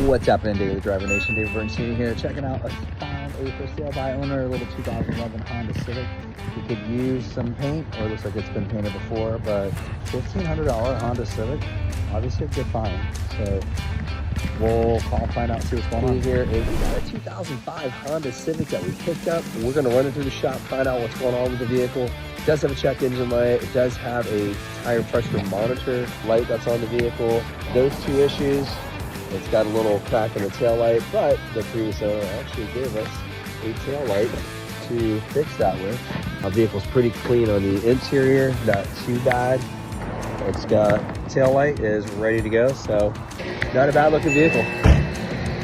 What's happening, Daily Driver Nation? David Bernstein here, checking out a for sale by owner, a little 2011 Honda Civic. We could use some paint, or it looks like it's been painted before, but $1,500 Honda Civic, obviously a good find. So we'll call, find out, see what's going on here. We got a 2005 Honda Civic that we picked up. We're going to run it through the shop, find out what's going on with the vehicle. It does have a check engine light. It does have a tire pressure monitor light that's on the vehicle. Those two issues. It's got a little crack in the tail light, but the previous owner actually gave us a tail light to fix that with. Our vehicle's pretty clean on the interior, not too bad. It's got tail light is ready to go, so not a bad looking vehicle.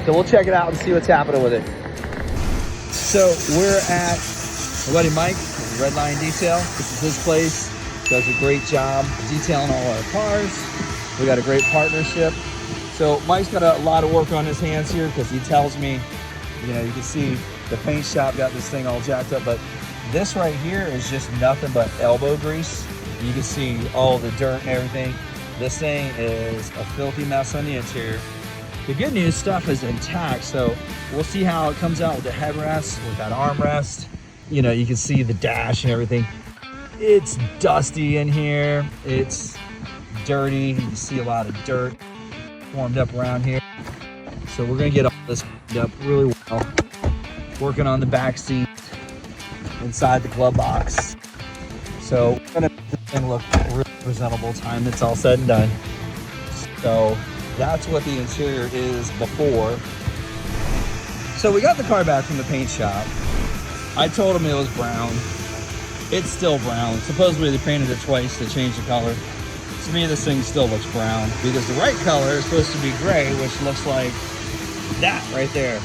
So we'll check it out and see what's happening with it. So we're at my buddy Mike, Red Line Detail. This is his place. Does a great job detailing all our cars. We got a great partnership. So Mike's got a lot of work on his hands here because he tells me, you know, you can see the paint shop got this thing all jacked up, but this right here is just nothing but elbow grease. You can see all the dirt and everything. This thing is a filthy mess on the interior. The good news, stuff is intact, so we'll see how it comes out with the headrest, with that armrest. You know, you can see the dash and everything. It's dusty in here. It's dirty. You can see a lot of dirt formed up around here. So we're gonna get all this cleaned up really well. Working on the back seat, inside the glove box. So we're gonna make this thing look really presentable time it's all said and done. So that's what the interior is before. So we got the car back from the paint shop. I told him it was brown. It's still brown. Supposedly they painted it twice to change the color. To me, this thing still looks brown because the right color is supposed to be gray, which looks like that right there.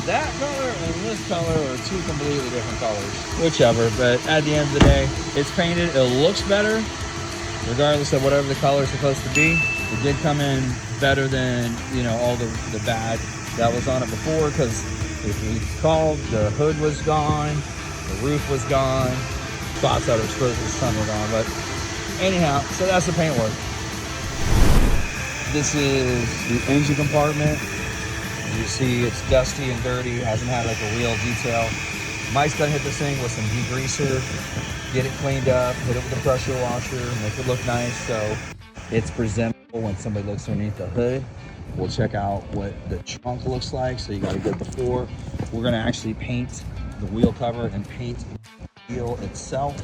That color and this color are two completely different colors. Whichever, but at the end of the day, it's painted. It looks better, regardless of whatever the color is supposed to be. It did come in better than, you know, all the bad that was on it before, because if you recall, the hood was gone, the roof was gone, spots that are exposed to the sun were gone, but anyhow, so that's the paint work. This is the engine compartment. You see it's dusty and dirty, hasn't had like a real detail. Mike's gonna hit this thing with some degreaser, get it cleaned up, hit it with a pressure washer, make it look nice so it's presentable when somebody looks underneath the hood. We'll check out what the trunk looks like, so you got a good before. We're gonna actually paint the wheel cover and paint the wheel itself.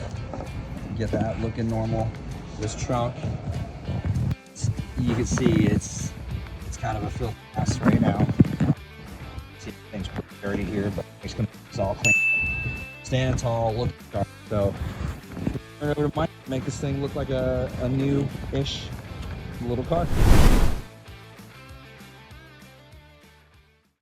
Get that looking normal. This trunk, you can see it's kind of a filthy mess right now. See, things pretty dirty here, but it's gonna be all clean. Stand tall, look sharp. So turn it over to Mike, make this thing look like a new-ish little car.